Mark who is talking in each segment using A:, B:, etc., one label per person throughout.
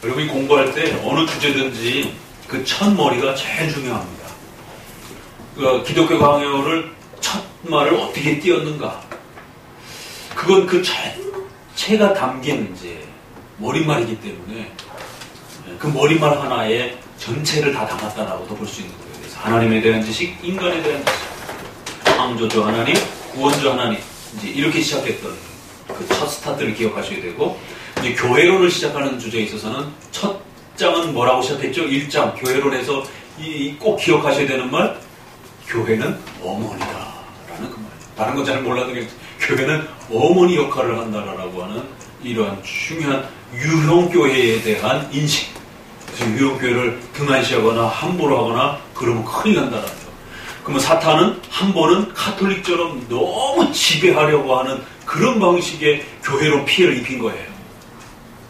A: 여러분이 공부할 때 어느 주제든지 그 첫 머리가 제일 중요합니다. 그 기독교 강요를 첫 말을 어떻게 띄었는가. 그건 그 전체가 담긴 이제 머릿말이기 때문에 그 머릿말 하나에 전체를 다 담았다라고도 볼 수 있는 거예요. 그래서 하나님에 대한 지식, 인간에 대한 지식, 창조주 하나님, 구원주 하나님, 이제 이렇게 시작했던 그 첫 스타트를 기억하셔야 되고, 이제 교회론을 시작하는 주제에 있어서는 첫 장은 뭐라고 시작했죠? 1장 교회론에서 꼭 기억하셔야 되는 말, 교회는 어머니다라는 그 말. 다른 건 잘 몰라도 교회는 어머니 역할을 한다라고 하는 이러한 중요한 유형교회에 대한 인식. 그래서 유형교회를 등한시하거나 함부로 하거나 그러면 큰일 난다라는 거. 그러면 사탄은 한 번은 카톨릭처럼 너무 지배하려고 하는 그런 방식의 교회로 피해를 입힌 거예요.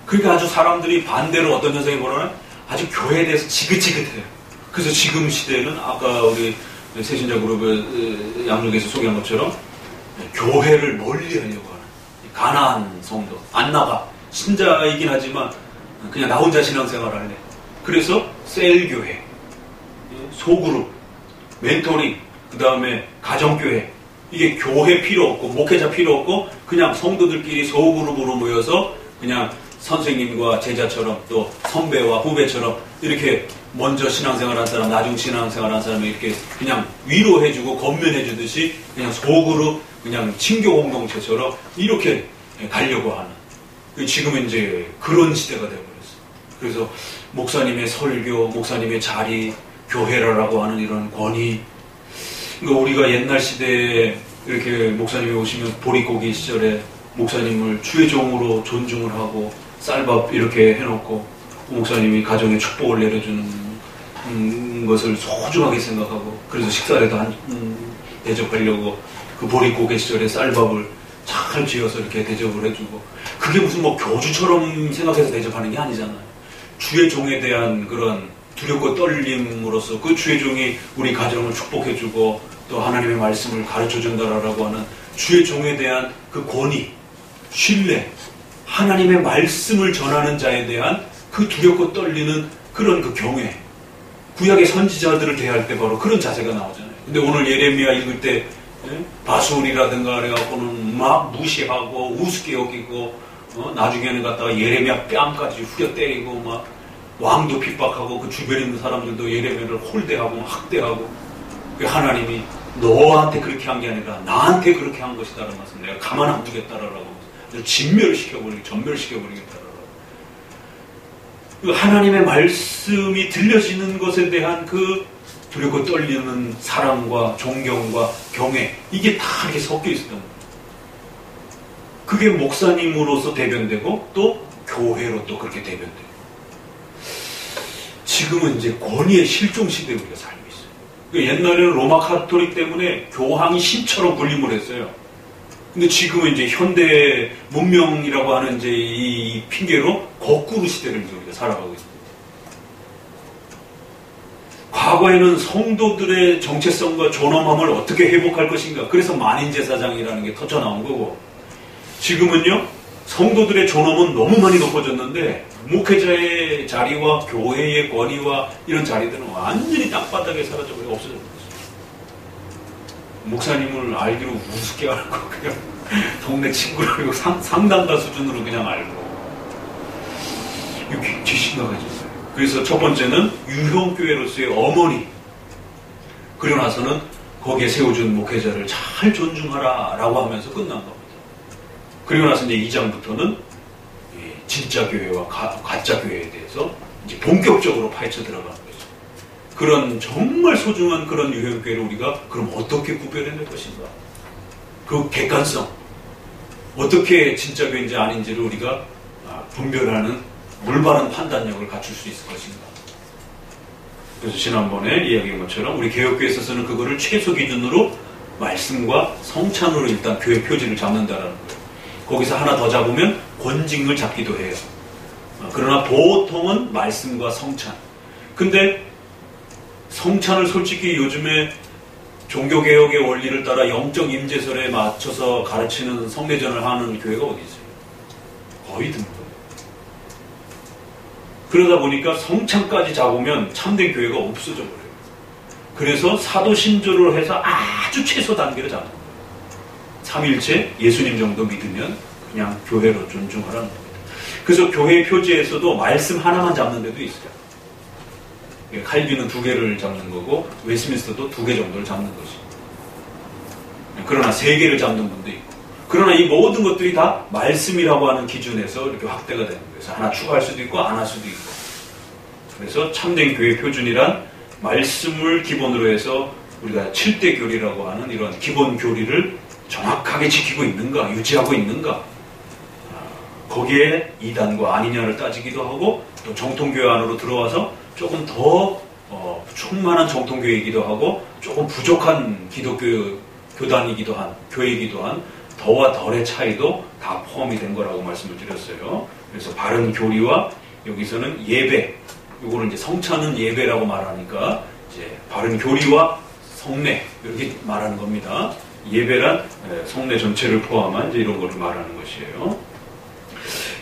A: 그러니까 아주 사람들이 반대로 어떤 현상이 벌어나 아주 교회에 대해서 지긋지긋해요. 그래서 지금 시대에는 아까 우리 새신자 그룹의 양육에서 소개한 것처럼 교회를 멀리 하려고 하는 가난한 성도, 안 나가, 신자이긴 하지만 그냥 나 혼자 신앙생활 할래. 그래서 셀교회, 소그룹, 멘토링, 그 다음에 가정교회, 이게 교회 필요 없고 목회자 필요 없고 그냥 성도들끼리 소그룹으로 모여서 그냥 선생님과 제자처럼 또 선배와 후배처럼 이렇게 먼저 신앙생활한 사람, 나중 신앙생활한 사람을 이렇게 그냥 위로해주고 건면해주듯이 그냥 속으로 그냥 친교 공동체처럼 이렇게 가려고 하는. 지금은 이제 그런 시대가 되어버렸어요. 그래서 목사님의 설교, 목사님의 자리, 교회라고 하는 이런 권위. 그러니까 우리가 옛날 시대에 이렇게 목사님이 오시면 보릿고기 시절에 목사님을 주의 종으로 존중을 하고 쌀밥 이렇게 해놓고 목사님이 가정에 축복을 내려주는 것을 소중하게 생각하고 그래서 식사라도 대접하려고 그 보릿고개 시절에 쌀밥을 잘 지어서 이렇게 대접을 해주고 그게 무슨 뭐 교주처럼 생각해서 대접하는 게 아니잖아요. 주의 종에 대한 그런 두렵고 떨림으로써 그 주의 종이 우리 가정을 축복해주고 또 하나님의 말씀을 가르쳐준다라고 하는 주의 종에 대한 그 권위, 신뢰, 하나님의 말씀을 전하는 자에 대한 그 두렵고 떨리는 그런 그 경외. 구약의 선지자들을 대할 때 바로 그런 자세가 나오잖아요. 근데 오늘 예레미야 읽을 때 바술이라든가 그래갖고는 막 무시하고 우습게 여기고 나중에는 갖다가 예레미야 뺨까지 후려 때리고 막 왕도 핍박하고 그 주변에 있는 사람들도 예레미야를 홀대하고 학대하고 하나님이 너한테 그렇게 한 게 아니라 나한테 그렇게 한 것이다라는 말씀 내가 가만 안 두겠다라고 진멸시켜버리고 전멸시켜버리겠다라고 하나님의 말씀이 들려지는 것에 대한 그 두렵고 떨리는 사랑과 존경과 경외 이게 다 이렇게 섞여 있었던 거예요. 그게 목사님으로서 대변되고 또 교회로 또 그렇게 대변되고 지금은 이제 권위의 실종 시대에 우리가 살고 있어요. 옛날에는 로마 카톨릭 때문에 교황이 신처럼 군림을 했어요. 근데 지금은 이제 현대 문명이라고 하는 이제 이 핑계로 거꾸로 시대를 이제 우리가 살아가고 있습니다. 과거에는 성도들의 정체성과 존엄함을 어떻게 회복할 것인가. 그래서 만인제사장이라는 게 터져 나온 거고 지금은요 성도들의 존엄은 너무 많이 높아졌는데 목회자의 자리와 교회의 권위와 이런 자리들은 완전히 땅바닥에 사라져버리고 없어졌어요. 목사님을 알기로 우습게 알고 그냥 동네 친구를 알고 상담가 수준으로 그냥 알고 이게 굉장히 심각해졌어요. 그래서 첫 번째는 유형교회로서의 어머니 그리고 나서는 거기에 세워준 목회자를 잘 존중하라 라고 하면서 끝난 겁니다. 그리고 나서 이제 2장부터는 진짜 교회와 가짜 교회에 대해서 이제 본격적으로 파헤쳐 들어가는 거죠. 그런 정말 소중한 그런 유형교회를 우리가 그럼 어떻게 구별해낼 것인가? 그 객관성, 어떻게 진짜 교회인지 아닌지를 우리가 분별하는 올바른 판단력을 갖출 수 있을 것인가? 그래서 지난번에 이야기한 것처럼 우리 개혁교회에 있어서는 그거를 최소 기준으로 말씀과 성찬으로 일단 교회 표지를 잡는다라는 거예요. 거기서 하나 더 잡으면 권징을 잡기도 해요. 그러나 보통은 말씀과 성찬. 근데 성찬을 솔직히 요즘에 종교개혁의 원리를 따라 영적 임재설에 맞춰서 가르치는 성례전을 하는 교회가 어디 있어요? 거의 드물어요. 그러다 보니까 성찬까지 잡으면 참된 교회가 없어져 버려요. 그래서 사도 신조를 해서 아주 최소 단계로 잡는 거예요. 삼일체 예수님 정도 믿으면 그냥 교회로 존중하라는 겁니다. 그래서 교회 표지에서도 말씀 하나만 잡는 데도 있어요. 칼빈은 2개를 잡는 거고 웨스민스터도 2개 정도를 잡는 것이고, 그러나 3개를 잡는 분도 있고, 그러나 이 모든 것들이 다 말씀이라고 하는 기준에서 이렇게 확대가 되는 거예요. 그래서 하나 추가할 수도 있고 안 할 수도 있고. 그래서 참된 교회 표준이란 말씀을 기본으로 해서 우리가 7대 교리라고 하는 이런 기본 교리를 정확하게 지키고 있는가, 유지하고 있는가, 거기에 이단과 아니냐를 따지기도 하고, 또 정통교회 안으로 들어와서 조금 더 충만한 정통교회이기도 하고 조금 부족한 기독교 교단이기도 한, 교회이기도 한 더와 덜의 차이도 다 포함이 된 거라고 말씀을 드렸어요. 그래서 바른 교리와 여기서는 예배, 이거를 이제 성찬은 예배라고 말하니까 이제 바른 교리와 성례 이렇게 말하는 겁니다. 예배란 성례 전체를 포함한 이제 이런 거를 말하는 것이에요.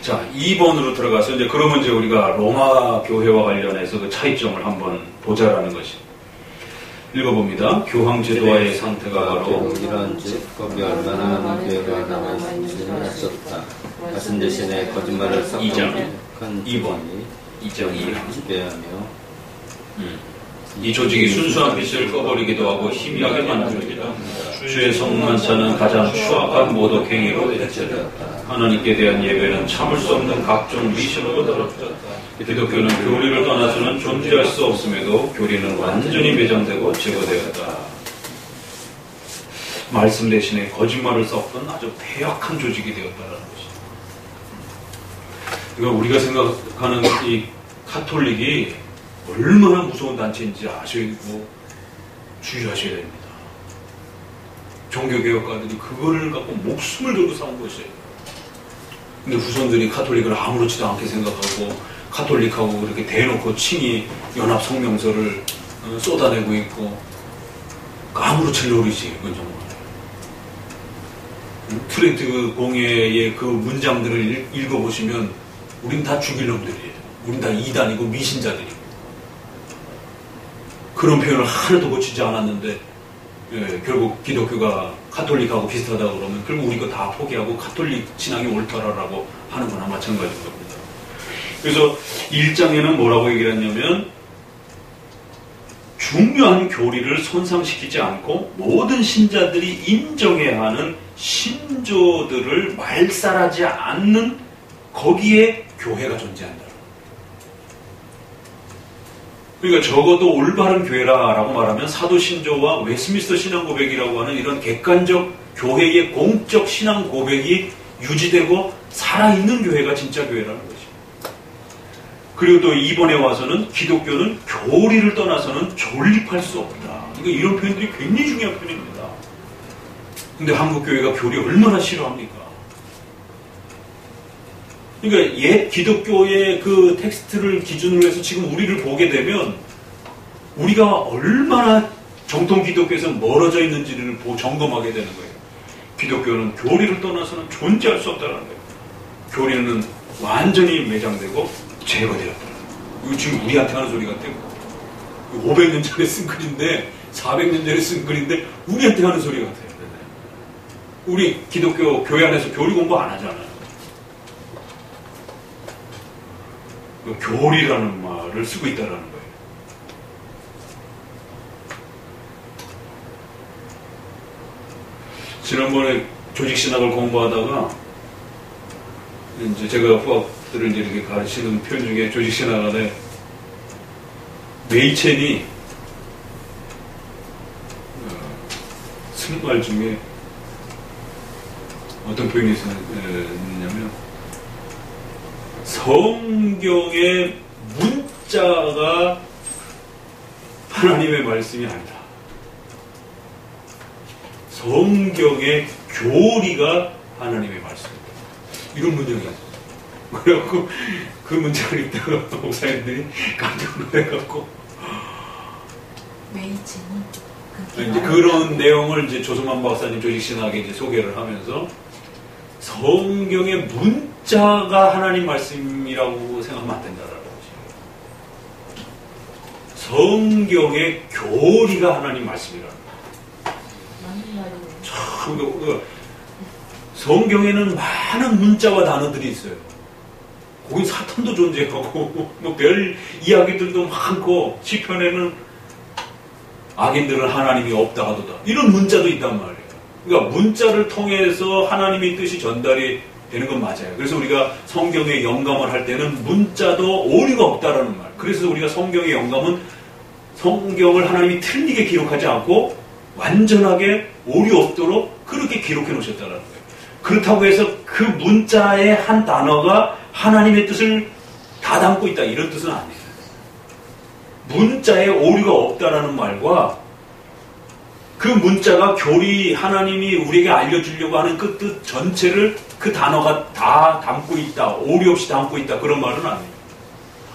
A: 자, 2번으로 들어가서 이제 그러면 이제 우리가 로마 교회와 관련해서 그 차이점을 한번 보자라는 것이. 읽어봅니다. 교황제도와의 상태가 바로
B: 이러한즉 거기 얼마나 많은 교회가 남아있는지는 알수없다. 말씀 대신에 거짓말을 섞은
A: 2번 2장 2장
B: 지배하며
A: 이 조직이 순수한 빛을 꺼버리기도 하고 희미하게 만들기도 주의 성만찬은 가장 추악한 모독행위로 대체되었다. 하나님께 대한 예배는 참을 수 없는 각종 미신으로 더럽혀졌다. 기독교는 교리를 떠나서는 존재할 수 없음에도 교리는 완전히 매장되고 제거되었다. 말씀 대신에 거짓말을 섞은 아주 폐역한 조직이 되었다는 것입니다. 그러니까 우리가 생각하는 이 카톨릭이 얼마나 무서운 단체인지 아시고 주의하셔야 됩니다. 종교개혁가들이 그거를 갖고 목숨을 걸고 싸운 것이에요. 근데 후손들이 카톨릭을 아무렇지도 않게 생각하고 카톨릭하고 그렇게 대놓고 친히 연합성명서를 쏟아내고 있고 아무렇지 노리지. 그건 정말 트렌트 공회의 그 문장들을 읽어보시면 우린 다 죽일 놈들이에요. 우린 다 이단이고 미신자들이고 그런 표현을 하나도 고치지 않았는데 결국 기독교가 카톨릭하고 비슷하다고 그러면 결국 우리 거 다 포기하고 카톨릭 신앙이 옳다라고 하는 거나 마찬가지인 겁니다. 그래서 1장에는 뭐라고 얘기를 했냐면 중요한 교리를 손상시키지 않고 모든 신자들이 인정해야 하는 신조들을 말살하지 않는 거기에 교회가 존재한다. 그러니까 적어도 올바른 교회라고 말하면 사도신조와 웨스민스터 신앙고백이라고 하는 이런 객관적 교회의 공적 신앙고백이 유지되고 살아있는 교회가 진짜 교회라는 것입니다. 그리고 또 이번에 와서는 기독교는 교리를 떠나서는 존립할 수 없다. 그러니까 이런 표현들이 굉장히 중요한 표현입니다. 근데 한국교회가 교리 얼마나 싫어합니까? 그러니까 옛 기독교의 그 텍스트를 기준으로 해서 지금 우리를 보게 되면 우리가 얼마나 정통 기독교에서 멀어져 있는지를 점검하게 되는 거예요. 기독교는 교리를 떠나서는 존재할 수 없다는 거예요. 교리는 완전히 매장되고 제거되었다. 이거 지금 우리한테 하는 소리 같아요. 500년 전에 쓴 글인데 400년 전에 쓴 글인데 우리한테 하는 소리 같아요. 우리 기독교 교회 안에서 교리 공부 안 하잖아요. 교리라는 말을 쓰고 있다는 거예요. 지난번에 조직신학을 공부하다가 이제 제가 후학들을 이제 이렇게 가르치는 표현 중에 조직신학 안에 메이첸이 쓴 말 중에 어떤 표현이 있냐면 성경의 문자가 하나님의 말씀이 아니다. 성경의 교리가 하나님의 말씀이다. 이런 문장이 있어요. 그래갖고 그 문장을 읽다가 목사님들이 깜짝 놀래갖고
C: 메이진이
A: 이제 그런 내용을 이제 조성만 박사님 조직신학에 이제 소개를 하면서 성경의 문자가 하나님 말씀이라고 생각하면 안 된다라는 거죠. 성경의 교리가 하나님 말씀이라는 거예요.
C: 맞는 말이네요.
A: 참, 성경에는 많은 문자와 단어들이 있어요. 거기 사탄도 존재하고 뭐 별 이야기들도 많고 시편에는 악인들은 하나님이 없다 하도다 이런 문자도 있단 말이에요. 그러니까 문자를 통해서 하나님의 뜻이 전달이 되는 건 맞아요. 그래서 우리가 성경의 영감을 할 때는 문자도 오류가 없다라는 말. 그래서 우리가 성경의 영감은 성경을 하나님이 틀리게 기록하지 않고 완전하게 오류 없도록 그렇게 기록해 놓으셨다는 거예요. 그렇다고 해서 그 문자의 한 단어가 하나님의 뜻을 다 담고 있다 이런 뜻은 아니에요. 문자에 오류가 없다라는 말과 그 문자가 교리 하나님이 우리에게 알려주려고 하는 그 뜻 전체를 그 단어가 다 담고 있다, 오류 없이 담고 있다 그런 말은 아니에요.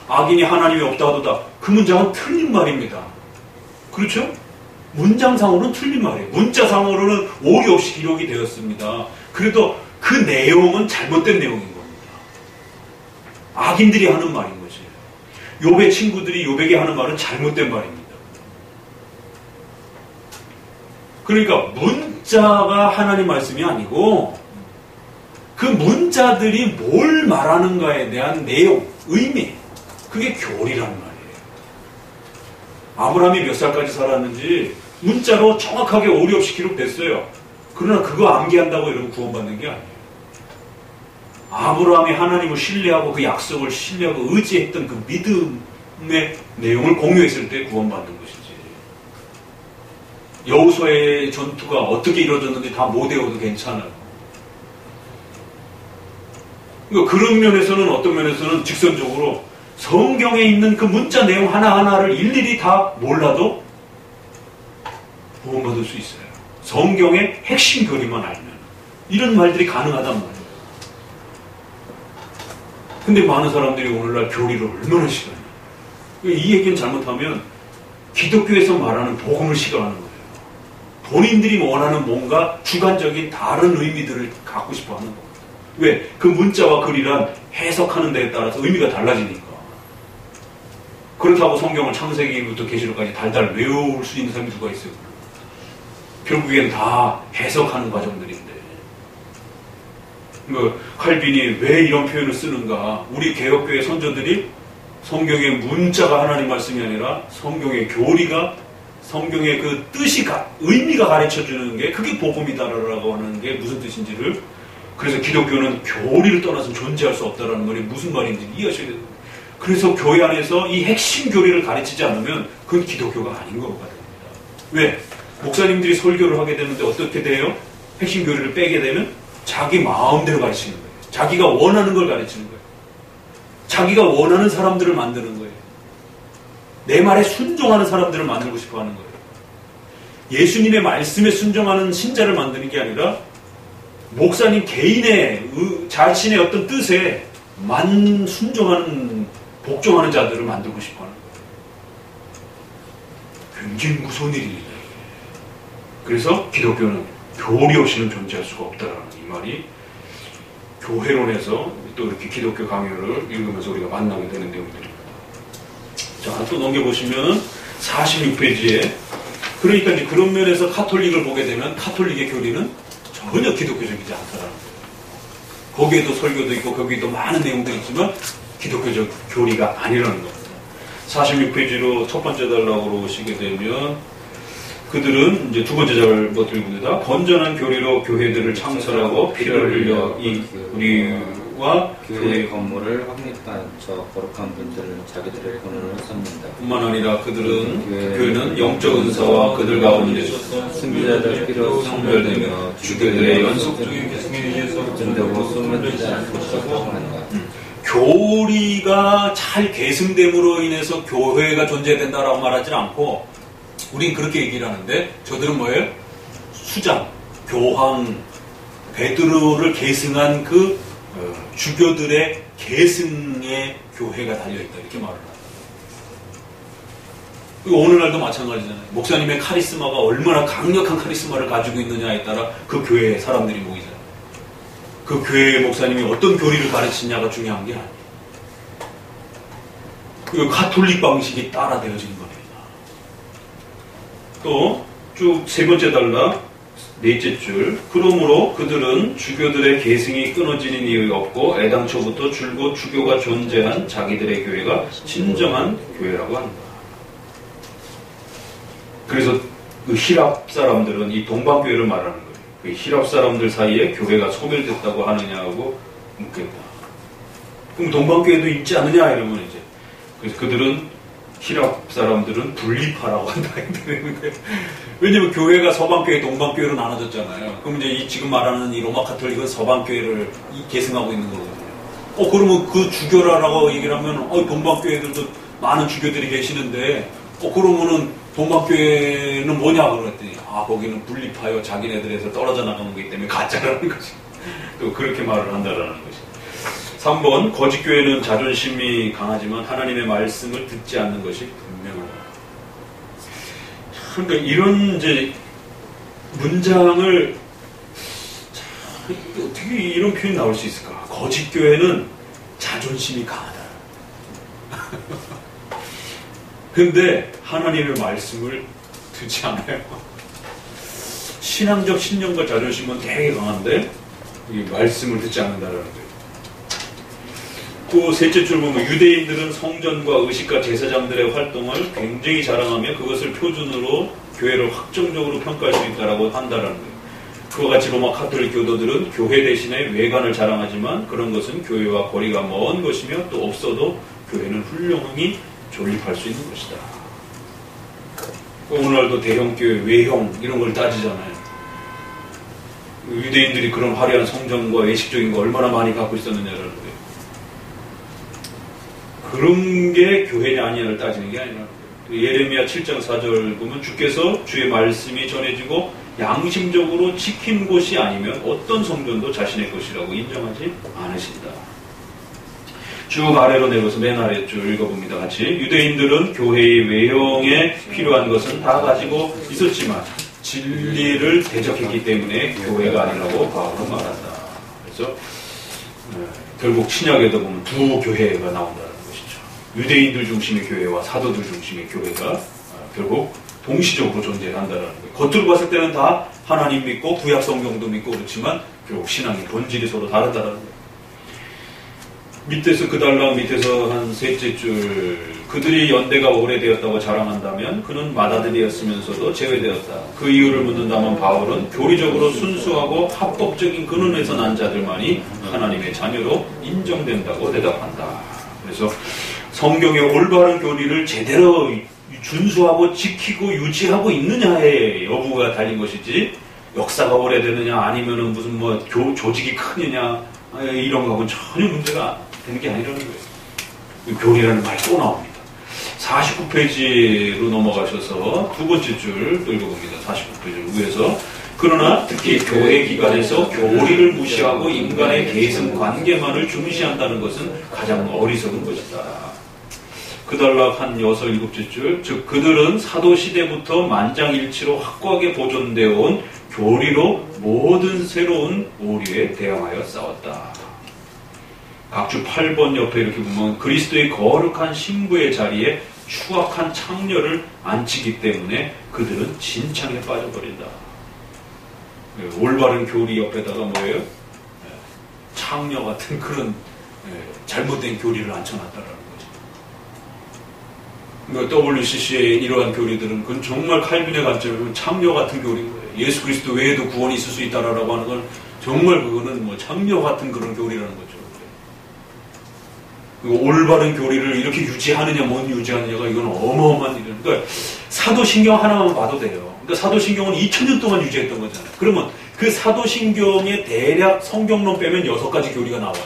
A: 악인이 하나님이 없다 하도다 그 문장은 틀린 말입니다. 그렇죠? 문장상으로는 틀린 말이에요. 문자상으로는 오류 없이 기록이 되었습니다. 그래도 그 내용은 잘못된 내용인 겁니다. 악인들이 하는 말인 거지. 욥의 친구들이 욥에게 하는 말은 잘못된 말입니다. 그러니까 문자가 하나님 말씀이 아니고 그 문자들이 뭘 말하는가에 대한 내용, 의미 그게 교리란 말이에요. 아브라함이 몇 살까지 살았는지 문자로 정확하게 오류 없이 기록됐어요. 그러나 그거 암기한다고 이러고 구원받는 게 아니에요. 아브라함이 하나님을 신뢰하고 그 약속을 신뢰하고 의지했던 그 믿음의 내용을 공유했을 때 구원받는 것이지. 여호수아의 전투가 어떻게 이루어졌는지 다 못 외워도 괜찮아요. 그러니까 그런 면에서는 어떤 면에서는 직선적으로 성경에 있는 그 문자 내용 하나하나를 일일이 다 몰라도 구원받을 수 있어요. 성경의 핵심 교리만 알면. 이런 말들이 가능하단 말이에요. 근데 많은 사람들이 오늘날 교리를 얼마나 싫어해요. 이 얘기는 잘못하면 기독교에서 말하는 복음을 싫어하는 거예요. 본인들이 원하는 뭔가 주관적인 다른 의미들을 갖고 싶어 하는 겁니다. 왜? 그 문자와 글이란 해석하는 데에 따라서 의미가 달라지니까. 그렇다고 성경을 창세기부터 계시록까지 달달 외울 수 있는 사람이 누가 있어요? 결국엔 다 해석하는 과정들인데. 칼빈이 왜 이런 표현을 쓰는가? 우리 개혁교회 선조들이 성경의 문자가 하나님 말씀이 아니라 성경의 교리가 성경의 그 뜻이 의미가 가르쳐주는 게 그게 복음이다라고 하는 게 무슨 뜻인지를 그래서 기독교는 교리를 떠나서 존재할 수 없다라는 말이 무슨 말인지 이해하셔야 됩니다. 그래서 교회 안에서 이 핵심 교리를 가르치지 않으면 그건 기독교가 아닌 거가 됩니다. 왜? 목사님들이 설교를 하게 되는데 어떻게 돼요? 핵심 교리를 빼게 되면 자기 마음대로 가르치는 거예요. 자기가 원하는 걸 가르치는 거예요. 자기가 원하는 사람들을 만드는 거예요. 내 말에 순종하는 사람들을 만들고 싶어 하는 거예요. 예수님의 말씀에 순종하는 신자를 만드는 게 아니라 목사님 개인의 자신의 어떤 뜻에 만 순종하는 복종하는 자들을 만들고 싶어 하는 거예요. 굉장히 무서운 일입니다. 그래서 기독교는 교리 없이는 존재할 수가 없다라는 이 말이 교회론에서 또 이렇게 기독교 강요를 읽으면서 우리가 만나게 되는 내용들입니다. 자, 또 넘겨보시면 46페이지에 그러니까 이제 그런 면에서 카톨릭을 보게 되면 카톨릭의 교리는 전혀 기독교적이지 않다라는 거예요. 거기에도 설교도 있고 거기에도 많은 내용들이 있지만 기독교적 교리가 아니라는 겁니다. 46페이지로 첫 번째 단락으로 오시게 되면 그들은 이제 두 번째 절부터 읽습니다. 건전한 교리로 교회들을 창설하고 피를 흘려 이 우리와
B: 교회의 건물을 확립한 저 거룩한 분들을 자기들의 권한으로 삼는다.
A: 뿐만 아니라 그들은 교회는 영적 은사와 그들 가운데서
B: 승리자들 피로 성별되며
A: 주교들의 연속적인 계승에 의해서
B: 존되고 소멸되지 않고 한다.
A: 교리가 잘 계승됨으로 인해서 교회가 존재된다라고 말하지는 않고 우린 그렇게 얘기를 하는데 저들은 뭐예요? 수장, 교황, 베드로를 계승한 그 주교들의 계승의 교회가 달려있다 이렇게 말을 합니다. 오늘날도 마찬가지잖아요. 목사님의 카리스마가 얼마나 강력한 카리스마를 가지고 있느냐에 따라 그 교회의 사람들이 모이잖아요. 그 교회의 목사님이 어떤 교리를 가르치냐가 중요한 게 아니에요. 그 가톨릭 방식이 따라 되어지는 거예요. 또 쭉 세 번째 단락 넷째 줄. 그러므로 그들은 주교들의 계승이 끊어지는 이유가 없고 애당초부터 줄곧 주교가 존재한 자기들의 교회가 진정한 교회라고 한다. 그래서 그 히랍 사람들은 이 동방교회를 말하는 거예요. 그 히랍 사람들 사이에 교회가 소멸됐다고 하느냐고 묻겠다. 그럼 동방교회도 있지 않느냐 이러면 이제 그래서 그들은 히랍 사람들은 분리파라고 한다. 왜냐면 교회가 서방교회, 동방교회로 나눠졌잖아요. 그럼 이제 이 지금 말하는 이 로마 카톨릭은 서방교회를 계승하고 있는 거거든요. 그러면 그 주교라라고 얘기를 하면 동방교회들도 많은 주교들이 계시는데 그러면은 동방교회는 뭐냐 그랬더니 거기는 분리파요. 자기네들에서 떨어져 나가는 거기 때문에 가짜라는 거지. 또 그렇게 말을 한다라는 거지. 3번 거짓 교회는 자존심이 강하지만 하나님의 말씀을 듣지 않는 것이 분명하다. 그러니까 이런 이제 문장을 어떻게 이런 표현이 나올 수 있을까? 거짓 교회는 자존심이 강하다. 근데 하나님의 말씀을 듣지 않아요. 신앙적 신념과 자존심은 되게 강한데 이 말씀을 듣지 않는다라는 거예요. 또 셋째 줄 보면 유대인들은 성전과 의식과 제사장들의 활동을 굉장히 자랑하며 그것을 표준으로 교회를 확정적으로 평가할 수 있다라고 한다라는 거예요. 그와 같이 로마 카톨릭 교도들은 교회 대신에 외관을 자랑하지만 그런 것은 교회와 거리가 먼 것이며 또 없어도 교회는 훌륭히 존립할 수 있는 것이다. 오늘날도 대형교회 외형 이런 걸 따지잖아요. 유대인들이 그런 화려한 성전과 외식적인 거 얼마나 많이 갖고 있었느냐라는 거예요. 그런 게 교회냐 아니냐를 따지는 게 아니라 예레미야 7장 4절 보면 주께서 주의 말씀이 전해지고 양심적으로 지킨 곳이 아니면 어떤 성전도 자신의 것이라고 인정하지 않으신다. 쭉 아래로 내려서 맨 아래 줄 읽어봅니다. 같이. 유대인들은 교회의 외형에 필요한 것은 다 가지고 있었지만 진리를 대적했기 때문에 교회가 아니라고 바울은 말한다. 그래서 결국 신약에도 보면 두 교회가 나온다는 것이죠. 유대인들 중심의 교회와 사도들 중심의 교회가 결국 동시적으로 존재한다는 거예요. 겉으로 봤을 때는 다 하나님 믿고 구약 성경도 믿고 그렇지만 결국 신앙의 본질이 서로 다르다는 거예요. 밑에서 그 달랑 밑에서 한 셋째 줄 그들이 연대가 오래되었다고 자랑한다면 그는 맏아들이었으면서도 제외되었다. 그 이유를 묻는다면 바울은 교리적으로 순수하고 합법적인 근원에서 난 자들만이 하나님의 자녀로 인정된다고 대답한다. 그래서 성경의 올바른 교리를 제대로 준수하고 지키고 유지하고 있느냐의 여부가 달린 것이지 역사가 오래되느냐 아니면은 무슨 뭐 조직이 크느냐 이런 거하고는 전혀 문제가 되는 게 아니라는 거예요. 교리라는 말이 또 나옵니다. 49페이지로 넘어가셔서 두 번째 줄 또 읽어봅니다. 49페이지 위에서 그러나 특히 교회 기관에서 교리를 무시하고 인간의 계승 관계만을 중시한다는 것은 가장 어리석은 것이다. 그 단락 한 6, 7째 줄 즉 그들은 사도시대부터 만장일치로 확고하게 보존되어 온 교리로 모든 새로운 오류에 대항하여 싸웠다. 각주 8번 옆에 이렇게 보면 그리스도의 거룩한 신부의 자리에 추악한 창녀를 앉히기 때문에 그들은 진창에 빠져버린다. 올바른 교리 옆에다가 뭐예요? 창녀 같은 그런 잘못된 교리를 앉혀놨다라는 거죠. WCC의 이러한 교리들은 그건 정말 칼빈의 관점에서 창녀 같은 교리인 거예요. 예수 그리스도 외에도 구원이 있을 수 있다라고 하는 건 정말 그거는 뭐 창녀 같은 그런 교리라는 거죠. 올바른 교리를 이렇게 유지하느냐 못 유지하느냐가 이건 어마어마한 일이에요. 그러니까 사도신경 하나만 봐도 돼요. 그러니까 사도신경은 2000년 동안 유지했던 거잖아요. 그러면 그 사도신경의 대략 성경론 빼면 6가지 교리가 나와요.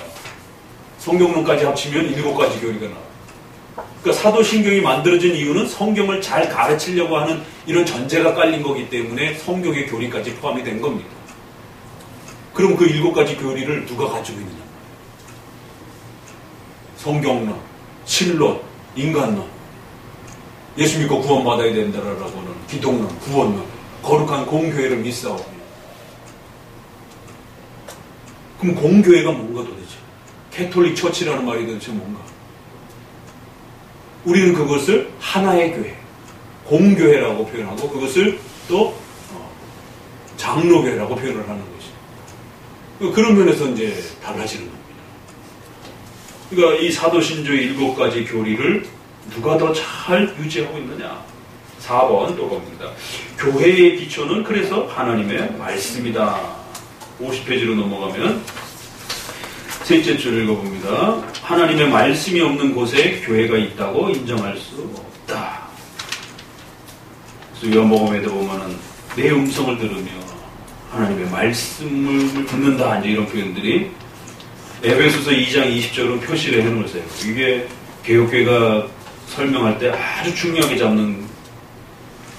A: 성경론까지 합치면 7가지 교리가 나와요. 그러니까 사도신경이 만들어진 이유는 성경을 잘 가르치려고 하는 이런 전제가 깔린 거기 때문에 성경의 교리까지 포함이 된 겁니다. 그럼 그 7가지 교리를 누가 가지고 있느냐? 성경론, 신론, 인간론, 예수 믿고 구원받아야 된다라고 하는 기독론, 구원론, 거룩한 공교회를 믿사오며. 그럼 공교회가 뭔가 도대체? 캐톨릭 처치라는 말이 도대체 뭔가? 우리는 그것을 하나의 교회, 공교회라고 표현하고 그것을 또 장로교회라고 표현을 하는 것이죠. 그런 면에서 이제 달라지는 겁니다. 그러니까 이 사도신조의 7가지 교리를 누가 더 잘 유지하고 있느냐? 4번 또 봅니다. 교회의 기초는 그래서 하나님의 말씀이다. 50페이지로 넘어가면 셋째 줄 읽어봅니다. 하나님의 말씀이 없는 곳에 교회가 있다고 인정할 수 없다. 그래서 요한복음에도 보면은 내 음성을 들으며 하나님의 말씀을 듣는다. 이제 이런 표현들이 에베소서 2장 20절은 표시를 해놓으세요. 이게 개혁교회가 설명할 때 아주 중요하게 잡는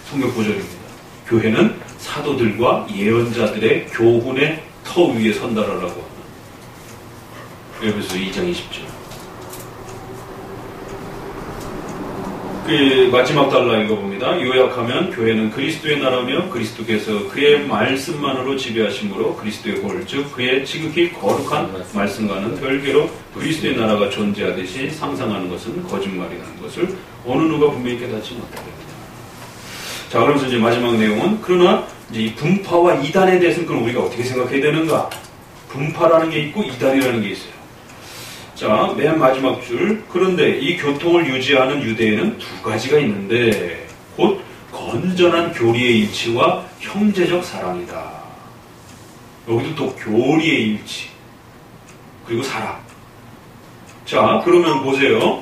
A: 성경 구절입니다. 교회는 사도들과 예언자들의 교훈의 터 위에 선다라고 하는 에베소서 2장 20절. 그 마지막 달라 읽어봅니다. 요약하면 교회는 그리스도의 나라며 그리스도께서 그의 말씀만으로 지배하심으로 그리스도의 홀, 즉 그의 지극히 거룩한 말씀과는 별개로 그리스도의 나라가 존재하듯이 상상하는 것은 거짓말이라는 것을 어느 누가 분명히 깨닫지 못하겠다. 자, 그러면서 이제 마지막 내용은 그러나 이제 이 분파와 이단에 대해서는 그럼 우리가 어떻게 생각해야 되는가? 분파라는 게 있고 이단이라는 게 있어요. 자, 맨 마지막 줄. 그런데 이 교통을 유지하는 유대에는 두 가지가 있는데 곧 건전한 교리의 일치와 형제적 사랑이다. 여기도 또 교리의 일치 그리고 사랑. 자, 그러면 보세요.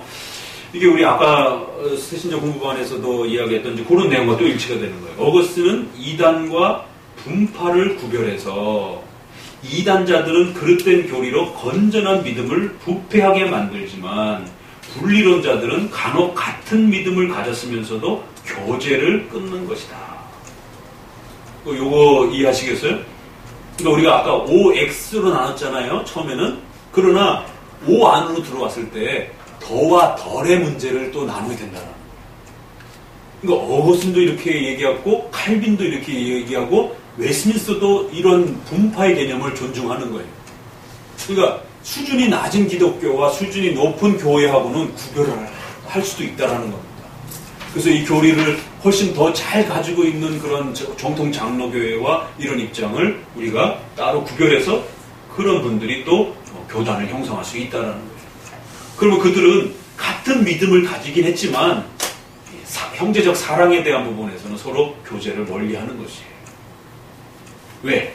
A: 이게 우리 아까 새신자 공부반에서도 이야기했던 이제 그런 내용과 또 일치가 되는 거예요. 어거스틴은 이단과 분파를 구별해서 이단자들은 그릇된 교리로 건전한 믿음을 부패하게 만들지만 분리론자들은 간혹 같은 믿음을 가졌으면서도 교제를 끊는 것이다. 요거 이해하시겠어요? 그러니까 우리가 아까 OX로 나눴잖아요. 처음에는. 그러나 O 안으로 들어왔을 때 더와 덜의 문제를 또 나눠야 된다. 그러니까 어거스틴도 이렇게 얘기하고 칼빈도 이렇게 얘기하고 웨스민스터도 이런 분파의 개념을 존중하는 거예요. 그러니까 수준이 낮은 기독교와 수준이 높은 교회하고는 구별을 할 수도 있다는 겁니다. 그래서 이 교리를 훨씬 더 잘 가지고 있는 그런 정통 장로교회와 이런 입장을 우리가 따로 구별해서 그런 분들이 또 교단을 형성할 수 있다는 거예요. 그러면 그들은 같은 믿음을 가지긴 했지만 형제적 사랑에 대한 부분에서는 서로 교제를 멀리하는 것이에요. 왜?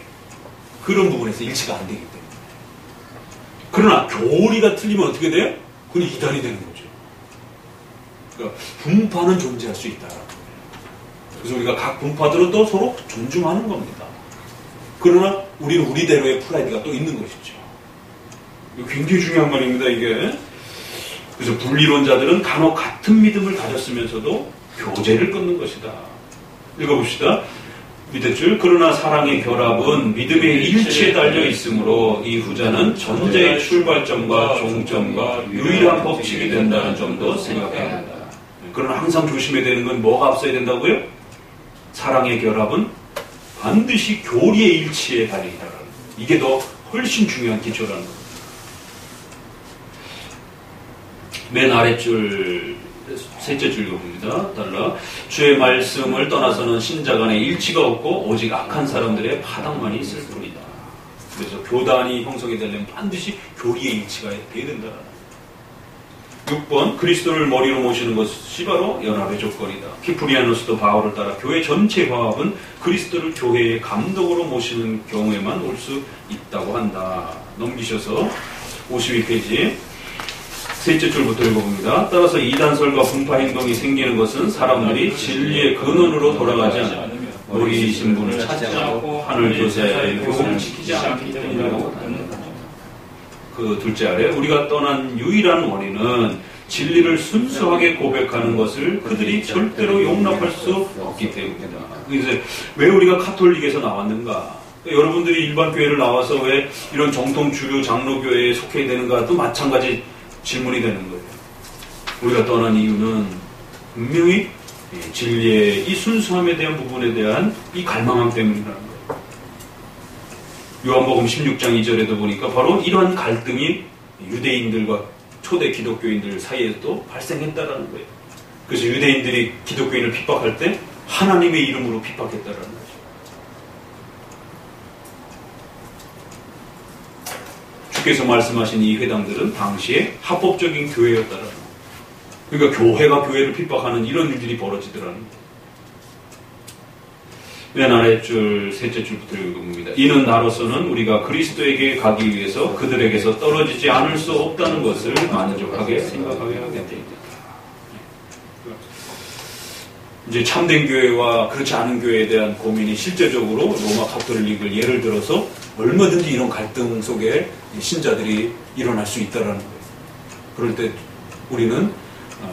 A: 그런 부분에서 일치가 안 되기 때문에. 그러나 교리가 틀리면 어떻게 돼요? 그건 이단이 되는 거죠. 그러니까 분파는 존재할 수 있다라는 거예요. 그래서 우리가 각 분파들은 또 서로 존중하는 겁니다. 그러나 우리는 우리대로의 프라이드가 또 있는 것이죠. 이거 굉장히 중요한 말입니다, 이게. 그래서 분리론자들은 간혹 같은 믿음을 가졌으면서도 교제를 끊는 것이다. 읽어봅시다. 밑에 줄. 그러나 사랑의 결합은 믿음의 일치에 달려 있으므로 이 후자는 전제의 출발점과 종점과 유일한 법칙이 된다는 점도 생각해야 한다. 그러나 항상 조심해야 되는 건 뭐가 앞서야 된다고요? 사랑의 결합은 반드시 교리의 일치에 달려있다는 거. 이게 더 훨씬 중요한 기초라는 겁니다. 맨 아랫줄 셋째 줄 읽어봅니다. 달라. 주의 말씀을 떠나서는 신자 간에 일치가 없고 오직 악한 사람들의 파당만이 있을 뿐이다. 그래서 교단이 형성이 되려면 반드시 교리의 일치가 돼야 된다. 6번 그리스도를 머리로 모시는 것이 바로 연합의 조건이다. 키프리아누스도 바울을 따라 교회 전체 화합은 그리스도를 교회의 감독으로 모시는 경우에만 올 수 있다고 한다. 넘기셔서 52페이지 셋째 줄부터 읽어봅니다. 따라서 이단설과 분파 행동이 생기는 것은 사람들이 진리의 근원으로 돌아가지 않으며 우리 신분을 찾지 않고 하늘 교사의 교훈을 지키지 않기 때문이라고 합니다. 그 둘째 아래 우리가 떠난 유일한 원인은 진리를 순수하게 고백하는 것을 그들이 절대로 용납할 수 없기 때문이다. 그래서 왜 우리가 카톨릭에서 나왔는가? 여러분들이 일반 교회를 나와서 왜 이런 정통 주류 장로교회에 속해야 되는가? 또 마찬가지 질문이 되는 거예요. 우리가 떠난 이유는 분명히 진리의 이 순수함에 대한 부분에 대한 이 갈망함 때문이라는 거예요. 요한복음 16장 2절에도 보니까 바로 이러한 갈등이 유대인들과 초대 기독교인들 사이에도 발생했다라는 거예요. 그래서 유대인들이 기독교인을 핍박할 때 하나님의 이름으로 핍박했다라는 거죠. 주께서 말씀하신 이 회당들은 당시에 합법적인 교회였다라는 거예요. 그러니까 교회가 교회를 핍박하는 이런 일들이 벌어지더라는 거예요. 맨 아래줄 셋째 줄부터 읽어봅니다. 이는 나로서는 우리가 그리스도에게 가기 위해서 그들에게서 떨어지지 않을 수 없다는 것을 만족하게 생각하게 하게 됩니다. 이제 참된 교회와 그렇지 않은 교회에 대한 고민이 실제적으로 로마 가톨릭을 예를 들어서 얼마든지 이런 갈등 속에 신자들이 일어날 수 있다라는 거예요. 그럴 때 우리는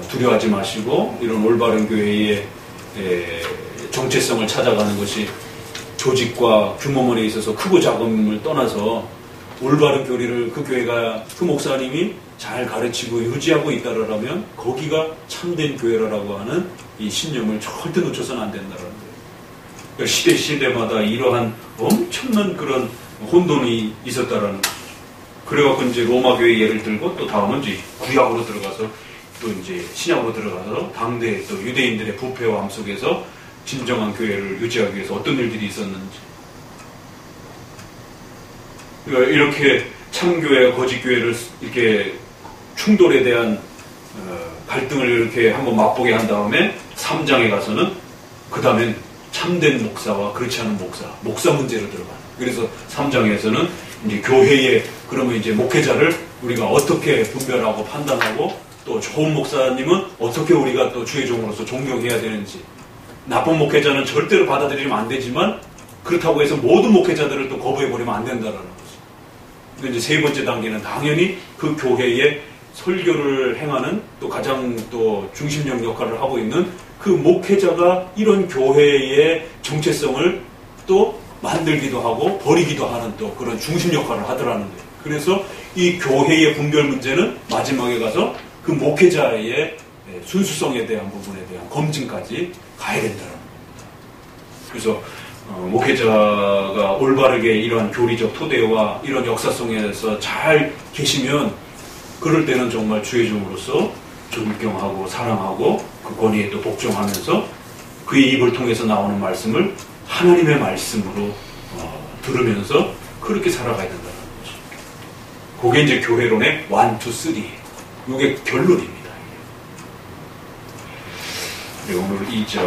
A: 두려워하지 마시고 이런 올바른 교회의 정체성을 찾아가는 것이 조직과 규모만에 있어서 크고 작음을 떠나서 올바른 교리를 그 교회가 그 목사님이 잘 가르치고 유지하고 있다라면 거기가 참된 교회라고 하는 이 신념을 절대 놓쳐서는 안 된다라는 거예요. 그러니까 시대마다 이러한 엄청난 그런 혼돈이 있었다라는 거죠. 그래갖고 이제 로마 교회 예를 들고 또 다음은 이제 구약으로 들어가서 또 이제 신약으로 들어가서 당대 또 유대인들의 부패와 함 속에서 진정한 교회를 유지하기 위해서 어떤 일들이 있었는지. 그러니까 이렇게 참교회와 거짓교회를 이렇게 충돌에 대한 갈등을 이렇게 한번 맛보게 한 다음에 3장에 가서는 그 다음엔 참된 목사와 그렇지 않은 목사 문제로 들어가요. 그래서 3장에서는 이제 교회에 그러면 이제 목회자를 우리가 어떻게 분별하고 판단하고 또 좋은 목사님은 어떻게 우리가 또 주의 종으로서 존경해야 되는지, 나쁜 목회자는 절대로 받아들이면 안 되지만 그렇다고 해서 모든 목회자들을 또 거부해버리면 안 된다는 거죠. 근데 이제 세 번째 단계는 당연히 그 교회의 설교를 행하는 또 가장 또 중심적 역할을 하고 있는 그 목회자가 이런 교회의 정체성을 또 만들기도 하고 버리기도 하는 또 그런 중심 역할을 하더라는 거예요. 그래서 이 교회의 분별 문제는 마지막에 가서 그 목회자의 순수성에 대한 부분에 대한 검증까지 가야 된다는 겁니다. 그래서 목회자가 올바르게 이러한 교리적 토대와 이런 역사성에서 잘 계시면 그럴 때는 정말 주의 종으로서 존경하고 사랑하고 그 권위에 또 복종하면서 그의 입을 통해서 나오는 말씀을 하나님의 말씀으로 들으면서 그렇게 살아가야 된다는 거죠. 그게 이제 교회론의 1, 2, 3. 이게 결론입니다. 네, 오늘 2장